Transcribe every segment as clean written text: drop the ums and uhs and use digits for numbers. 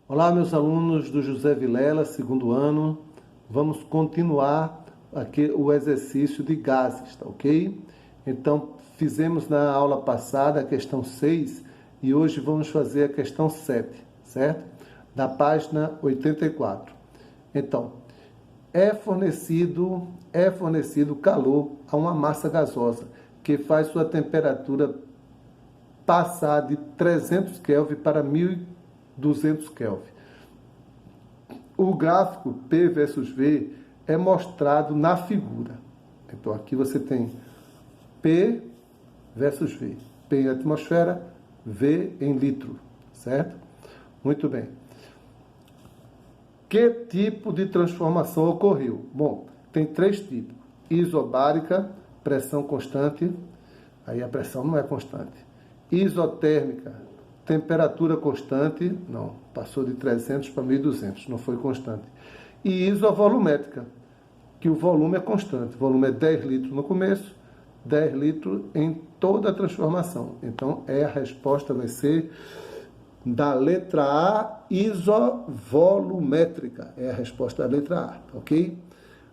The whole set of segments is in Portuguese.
Olá, meus alunos do José Vilela, segundo ano. Vamos continuar aqui o exercício de gases, tá ok? Então, fizemos na aula passada a questão 6 e hoje vamos fazer a questão 7, certo? Da página 84. Então, é fornecido calor a uma massa gasosa que faz sua temperatura passar de 300 Kelvin para 1200 Kelvin. O gráfico P versus V é mostrado na figura. Então, aqui você tem P versus V. P em atmosfera, V em litro, certo? Muito bem. Que tipo de transformação ocorreu? Bom, tem três tipos. Isobárica, pressão constante. Aí a pressão não é constante. Isotérmica, temperatura constante, não, passou de 300 para 1200, não foi constante. E isovolumétrica, que o volume é constante. O volume é 10 litros no começo, 10 litros em toda a transformação. Então, a resposta vai ser da letra A, isovolumétrica. É a resposta da letra A, ok?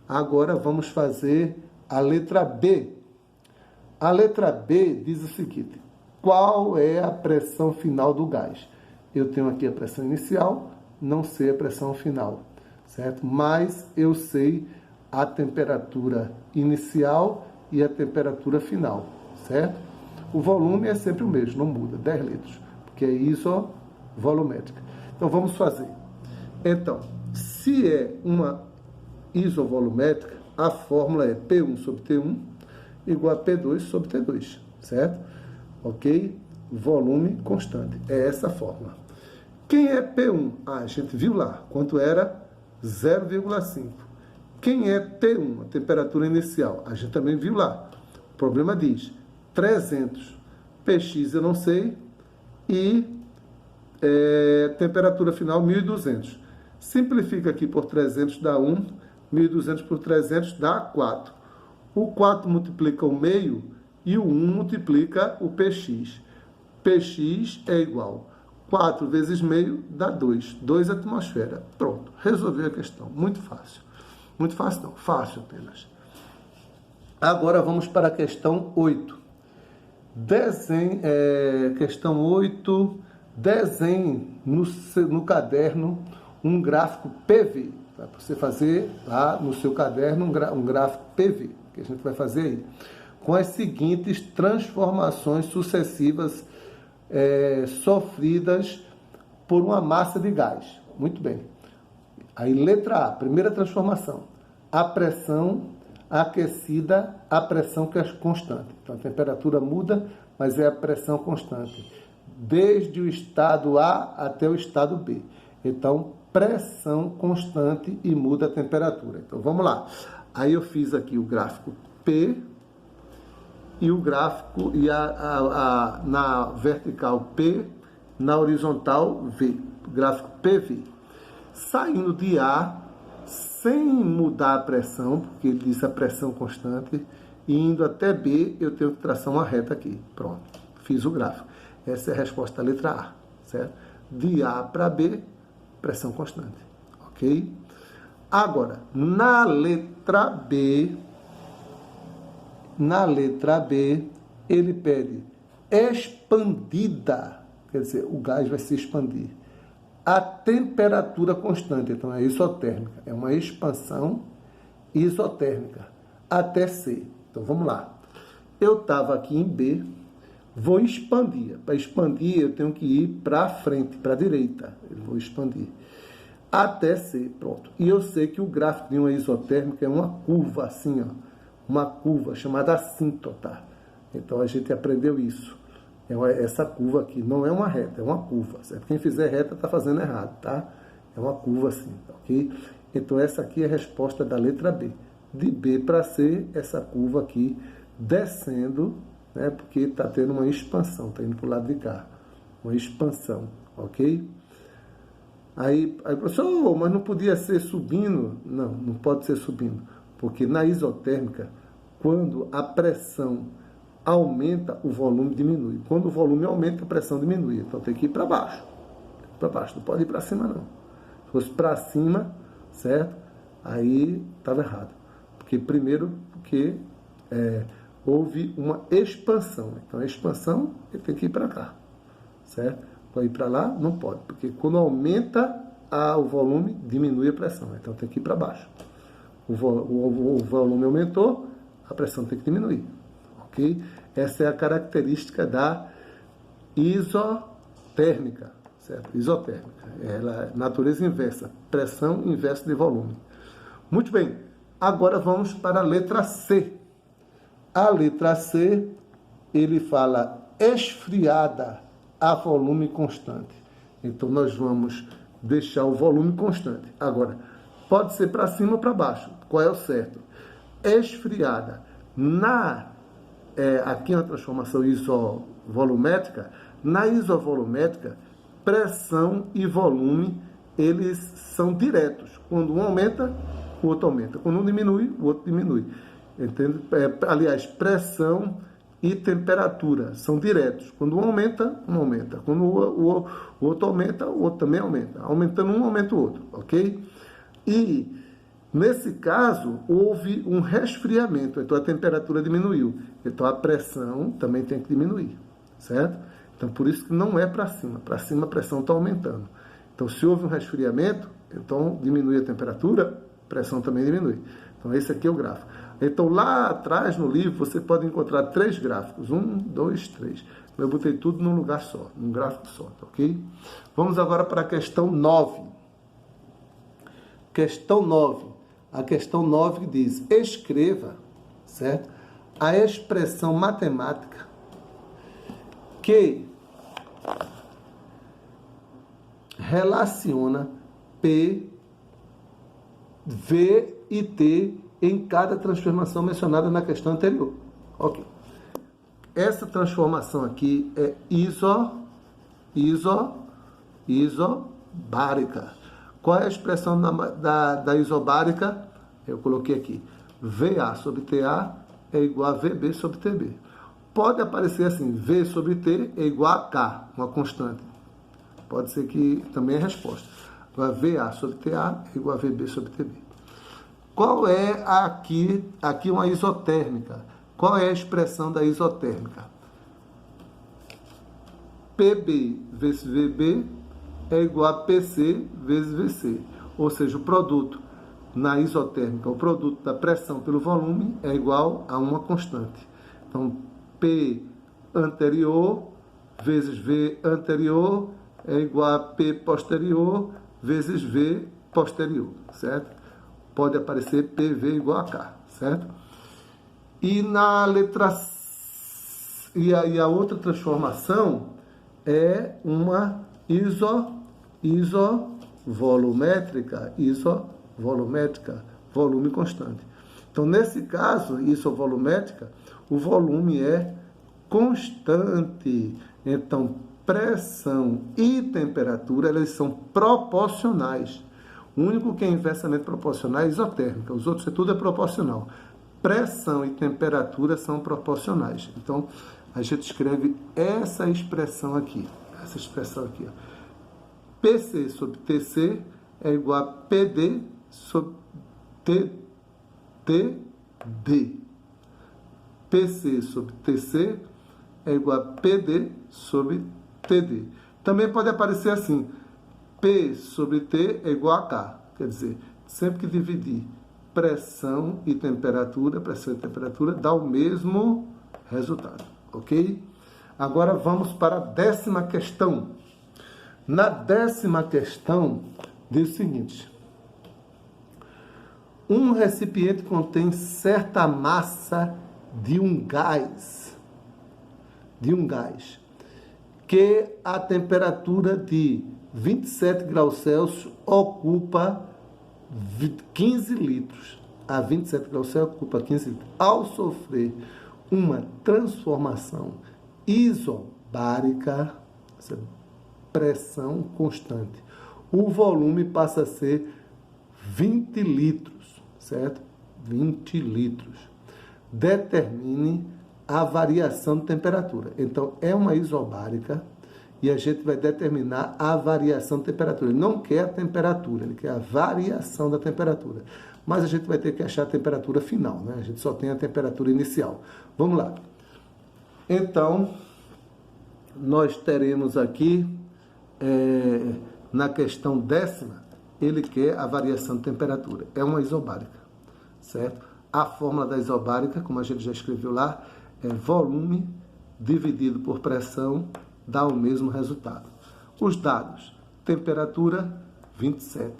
Agora vamos fazer a letra B. A letra B diz o seguinte: qual é a pressão final do gás? Eu tenho aqui a pressão inicial, não sei a pressão final, certo? Mas eu sei a temperatura inicial e a temperatura final, certo? O volume é sempre o mesmo, não muda, 10 litros, porque é isovolumétrica. Então, vamos fazer. Então, se é uma isovolumétrica, a fórmula é P1 sobre T1 igual a P2 sobre T2, certo? Ok? Volume constante. É essa a fórmula. Quem é P1? A gente viu lá. Quanto era? 0,5. Quem é T1? A temperatura inicial. A gente também viu lá. O problema diz 300. Px eu não sei. E temperatura final 1200. Simplifica aqui por 300 dá 1. 1200 por 300 dá 4. O 4 multiplica o meio e o 1 multiplica o Px. Px é igual 4 vezes meio dá 2. 2 atmosfera. Pronto, resolveu a questão. Muito fácil. Muito fácil não, fácil apenas. Agora vamos para a questão 8. Questão 8. Desenhe no caderno um gráfico PV. Para você fazer lá no seu caderno um gráfico PV, que a gente vai fazer aí, com as seguintes transformações sucessivas sofridas por uma massa de gás. Muito bem. Aí, letra A, primeira transformação. A pressão aquecida, a pressão que é constante. Então, a temperatura muda, mas é a pressão constante. Desde o estado A até o estado B. Então, pressão constante e muda a temperatura. Então, vamos lá. Aí eu fiz aqui o gráfico P e o gráfico na vertical P, na horizontal V. Gráfico PV. Saindo de A, sem mudar a pressão, porque ele disse a pressão constante, e indo até B, eu tenho que traçar uma reta aqui. Pronto, fiz o gráfico. Essa é a resposta da letra A, certo? De A para B, pressão constante, ok? Agora, na letra B, ele pede expandida, quer dizer, o gás vai se expandir, a temperatura constante, então é isotérmica, é uma expansão isotérmica, até C. Então, vamos lá. Eu estava aqui em B, vou expandir. Para expandir, eu tenho que ir para frente, para a direita. Eu vou expandir. Até C, pronto. E eu sei que o gráfico de uma isotérmica é uma curva assim, ó. Uma curva chamada assíntota. Então, a gente aprendeu isso. Essa curva aqui não é uma reta, é uma curva, certo? Quem fizer reta está fazendo errado, tá? É uma curva assim, ok? Então, essa aqui é a resposta da letra B. De B para C, essa curva aqui descendo, né? Porque está tendo uma expansão, está indo para o lado de cá. Uma expansão, ok? Aí, professor, mas não podia ser subindo? Não, não pode ser subindo. Porque na isotérmica, quando a pressão aumenta, o volume diminui. Quando o volume aumenta, a pressão diminui. Então tem que ir para baixo. para baixo, não pode ir para cima não. Se fosse para cima, certo? Aí estava errado. Porque houve uma expansão. Então a expansão ele tem que ir para cá, certo? Para ir para lá, não pode, porque quando aumenta o volume, diminui a pressão. Então tem que ir para baixo. O volume aumentou, a pressão tem que diminuir. Ok? Essa é a característica da isotérmica, certo? Isotérmica. Ela é natureza inversa, pressão inversa de volume. Muito bem, agora vamos para a letra C. A letra C, ele fala esfriada a volume constante. Então, nós vamos deixar o volume constante. Agora, pode ser para cima ou para baixo. Qual é o certo? Esfriada. Aqui é uma transformação isovolumétrica. Na isovolumétrica, pressão e volume, eles são diretos. Quando um aumenta, o outro aumenta. Quando um diminui, o outro diminui. Entende? Aliás, pressão e temperatura são diretos. Quando um aumenta, um aumenta. Quando o outro aumenta, o outro também aumenta. Aumentando um, aumenta o outro. Ok? E, nesse caso, houve um resfriamento. Então, a temperatura diminuiu. Então, a pressão também tem que diminuir. Certo? Então, por isso que não é para cima. Para cima, a pressão está aumentando. Então, se houve um resfriamento, então diminui a temperatura, a pressão também diminui. Então, esse aqui é o gráfico. Então, lá atrás no livro, você pode encontrar 3 gráficos. 1, 2, 3. Eu botei tudo num lugar só, num gráfico só, ok? Vamos agora para a questão 9. Questão 9. A questão 9 diz, escreva, certo? A expressão matemática que relaciona P, V e T em cada transformação mencionada na questão anterior. Ok. Essa transformação aqui é isobárica. Qual é a expressão da isobárica? Eu coloquei aqui. VA sobre TA é igual a VB sobre TB. Pode aparecer assim, V sobre T é igual a K, uma constante. Pode ser que também é a resposta. Agora, VA sobre TA é igual a VB sobre TB. Qual é aqui uma isotérmica? Qual é a expressão da isotérmica? PB vezes VB é igual a PC vezes VC. Ou seja, o produto na isotérmica, o produto da pressão pelo volume é igual a uma constante. Então, P anterior vezes V anterior é igual a P posterior vezes V posterior, certo? Pode aparecer PV igual a K, certo? E na letra C, a outra transformação é uma isovolumétrica, volume constante. Então, nesse caso, isovolumétrica, o volume é constante. Então, pressão e temperatura, elas são proporcionais. O único que é inversamente proporcional é a isotérmica. Os outros, tudo é proporcional. Pressão e temperatura são proporcionais. Então, a gente escreve essa expressão aqui. Essa expressão aqui. Ó. PC sobre TC é igual a PD sobre TD. PC sobre TC é igual a PD sobre TD. Também pode aparecer assim. P sobre T é igual a K. Quer dizer, sempre que dividir pressão e temperatura dá o mesmo resultado. Ok? Agora vamos para a 10ª questão. Na 10ª questão, diz o seguinte. Um recipiente contém certa massa de um gás, que a temperatura de 27 graus Celsius ocupa 15 litros. A 27 graus Celsius ocupa 15 litros. Ao sofrer uma transformação isobárica, pressão constante, o volume passa a ser 20 litros, certo? 20 litros. Determine a variação de temperatura. Então, é uma isobárica e a gente vai determinar a variação de temperatura. Ele não quer a temperatura, ele quer a variação da temperatura. Mas a gente vai ter que achar a temperatura final, né? A gente só tem a temperatura inicial. Vamos lá. Então, nós teremos aqui, na questão 10ª, ele quer a variação de temperatura. É uma isobárica, certo? A fórmula da isobárica, como a gente já escreveu lá, é volume dividido por pressão, dá o mesmo resultado. Os dados, temperatura 27,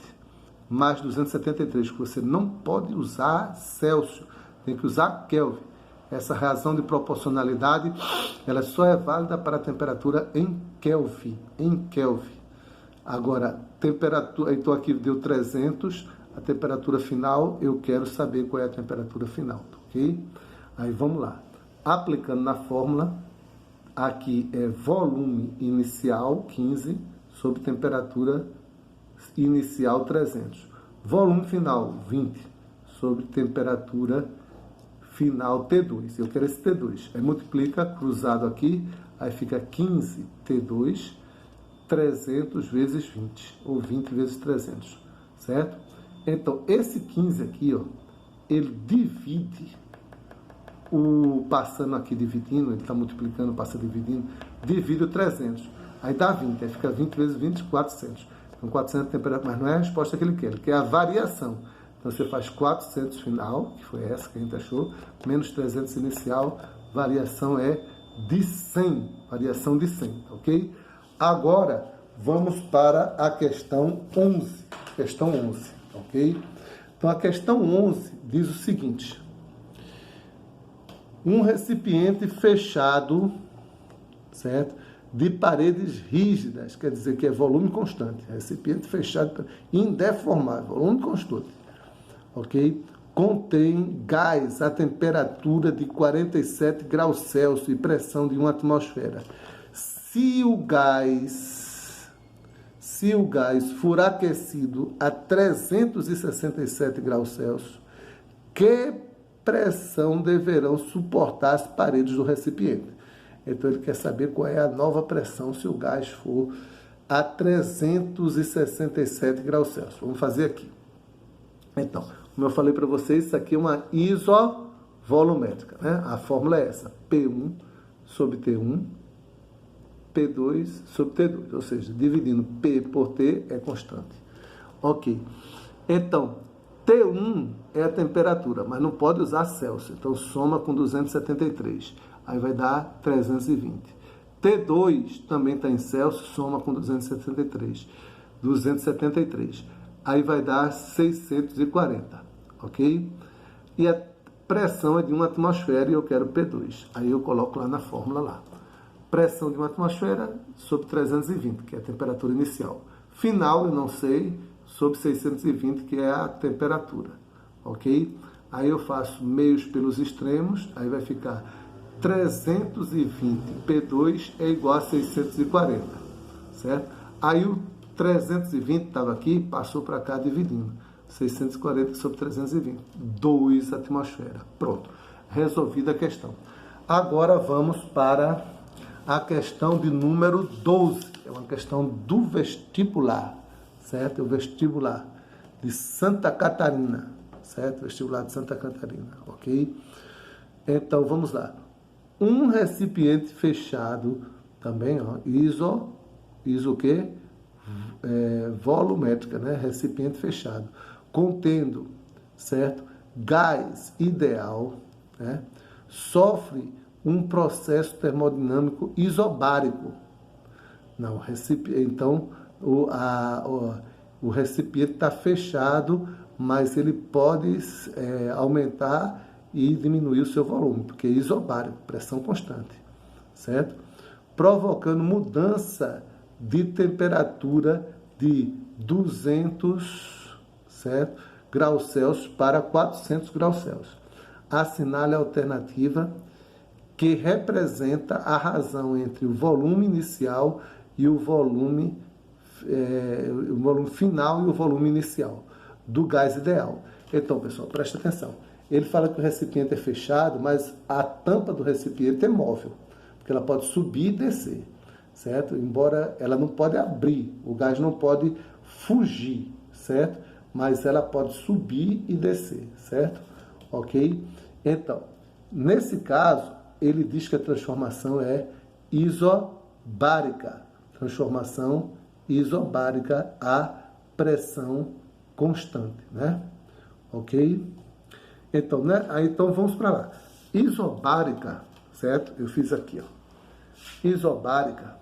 mais 273, que você não pode usar Celsius, tem que usar Kelvin. Essa razão de proporcionalidade, ela só é válida para a temperatura em Kelvin, Agora, temperatura, então aqui deu 300, a temperatura final, eu quero saber qual é a temperatura final, ok? Aí vamos lá. Aplicando na fórmula, aqui é volume inicial 15 sobre temperatura inicial 300. Volume final 20 sobre temperatura final T2. Eu quero esse T2. Aí multiplica cruzado aqui, aí fica 15 T2, 300 vezes 20, ou 20 vezes 300, certo? Então, esse 15 aqui, ó, ele divide, passando aqui dividindo, ele está multiplicando, passa dividindo, divide o 300, aí dá 20, aí fica 20 vezes 20, 400. Então, 400 temperatura, mas não é a resposta que ele quer a variação. Então, você faz 400 final, que foi essa que a gente achou, menos 300 inicial, variação é de 100, variação de 100, ok? Agora, vamos para a questão 11. Questão 11, ok? Então, a questão 11 diz o seguinte. Um recipiente fechado, certo? De paredes rígidas, quer dizer que é volume constante. Recipiente fechado, indeformável, volume constante, ok? Contém gás a temperatura de 47 graus Celsius e pressão de 1 atmosfera. Se o gás for aquecido a 367 graus Celsius, que pressão deverão suportar as paredes do recipiente? Então, ele quer saber qual é a nova pressão se o gás for a 367 graus Celsius. Vamos fazer aqui. Então, como eu falei para vocês, isso aqui é uma isovolumétrica, né? A fórmula é essa, P1 sobre T1, P2 sobre T2, ou seja, dividindo P por T é constante. Ok. Então, T1 é a temperatura, mas não pode usar Celsius. Então, soma com 273. Aí vai dar 320. T2 também está em Celsius, soma com 273. 273. Aí vai dar 640. Ok? E a pressão é de 1 atmosfera e eu quero P2. Aí eu coloco lá na fórmula lá. Pressão de 1 atmosfera sobre 320, que é a temperatura inicial. Final, eu não sei, sobre 620, que é a temperatura. Ok? Aí eu faço meios pelos extremos, aí vai ficar 320 P2 é igual a 640, certo? Aí o 320 estava aqui, passou para cá dividindo. 640 sobre 320, 2 atmosferas. Pronto, resolvida a questão. Agora vamos para a questão de número 12, é uma questão do vestibular, certo? O vestibular de Santa Catarina, certo? Vestibular de Santa Catarina, ok? Então, vamos lá. Um recipiente fechado, também, ó, iso o quê? Volumétrica, né? Recipiente fechado, contendo, certo? Gás ideal, né? Sofre um processo termodinâmico isobárico. Não, então, o recipiente está fechado, mas ele pode aumentar e diminuir o seu volume, porque é isobárico, pressão constante, certo? Provocando mudança de temperatura de 200, certo? Graus Celsius para 400 graus Celsius. Assinale a alternativa que representa a razão entre o volume inicial e o volume final e o volume inicial do gás ideal. Então, pessoal, presta atenção. Ele fala que o recipiente é fechado, mas a tampa do recipiente é móvel, porque ela pode subir e descer. certo? Embora ela não pode abrir, o gás não pode fugir, certo? Mas ela pode subir e descer, certo? Ok? Então, nesse caso, ele diz que a transformação é isobárica. Transformação isobárica a pressão constante, né? Ok? Então, né? Então vamos para lá. Isobárica, certo? Eu fiz aqui, ó. Isobárica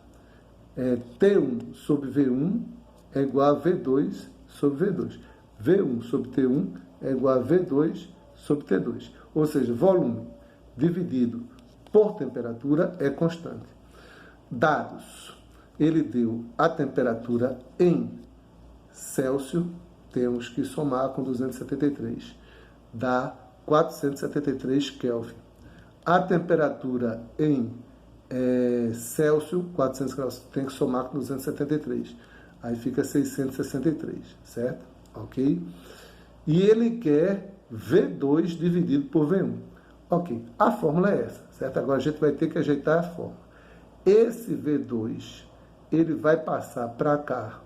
é T1 sobre V1 é igual a V2 sobre V2. V1 sobre T1 é igual a V2 sobre T2. Ou seja, volume dividido por temperatura é constante. Dados. Ele deu a temperatura em Celsius, temos que somar com 273, dá 473 Kelvin. A temperatura em Celsius, 400 graus, tem que somar com 273, aí fica 663, certo? Ok? E ele quer V2 dividido por V1. Ok, a fórmula é essa, certo? Agora a gente vai ter que ajeitar a fórmula. Esse V2, ele vai passar para cá,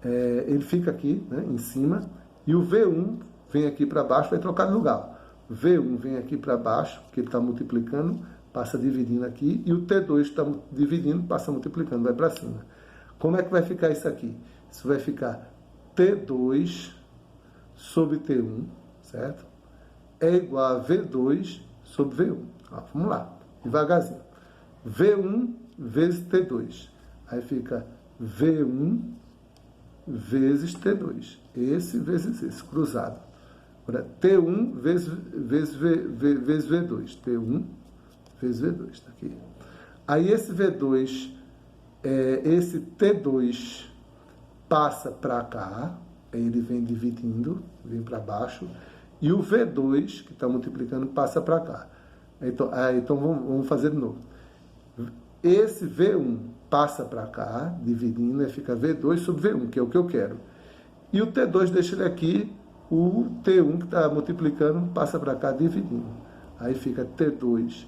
ele fica aqui, né, em cima, e o V1 vem aqui para baixo, vai trocar de lugar. V1 vem aqui para baixo, que ele está multiplicando, passa dividindo aqui, e o T2 está dividindo, passa multiplicando, vai para cima. Como é que vai ficar isso aqui? Isso vai ficar T2 sobre T1, certo? É igual a V2 sobre V1. Vamos lá, devagarzinho. V1 vezes T2. Aí fica V1 vezes T2. Esse vezes esse, cruzado. Agora, T1 vezes V2. T1 vezes V2, está aqui. Aí esse V2, esse T2 passa para cá, aí ele vem dividindo, vem para baixo, e o V2, que está multiplicando, passa para cá. Então vamos fazer de novo. Esse V1 passa para cá, dividindo, e fica V2 sobre V1, que é o que eu quero. E o T2 deixa ele aqui, o T1 que está multiplicando passa para cá, dividindo. Aí fica T2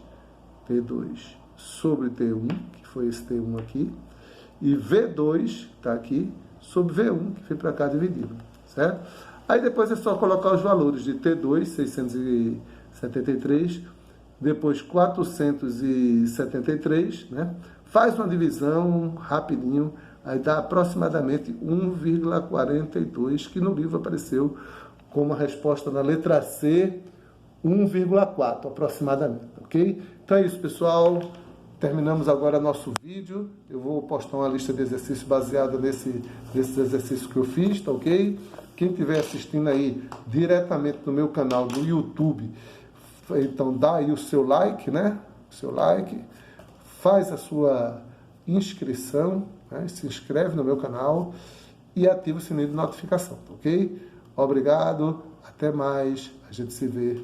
sobre T1, que foi esse T1 aqui, e V2, que está aqui, sobre V1, que foi para cá, dividido, certo? Aí depois é só colocar os valores de T2, 673, depois 473, né? Faz uma divisão rapidinho, aí dá aproximadamente 1,42, que no livro apareceu como a resposta na letra C, 1,4 aproximadamente, ok? Então é isso, pessoal. Terminamos agora nosso vídeo. Eu vou postar uma lista de exercícios baseada nesses exercícios que eu fiz, tá ok? Quem estiver assistindo aí diretamente no meu canal do YouTube, então dá aí o seu like, né? O seu like, faz a sua inscrição, né? Se inscreve no meu canal e ativa o sininho de notificação, tá ok? Obrigado, até mais, a gente se vê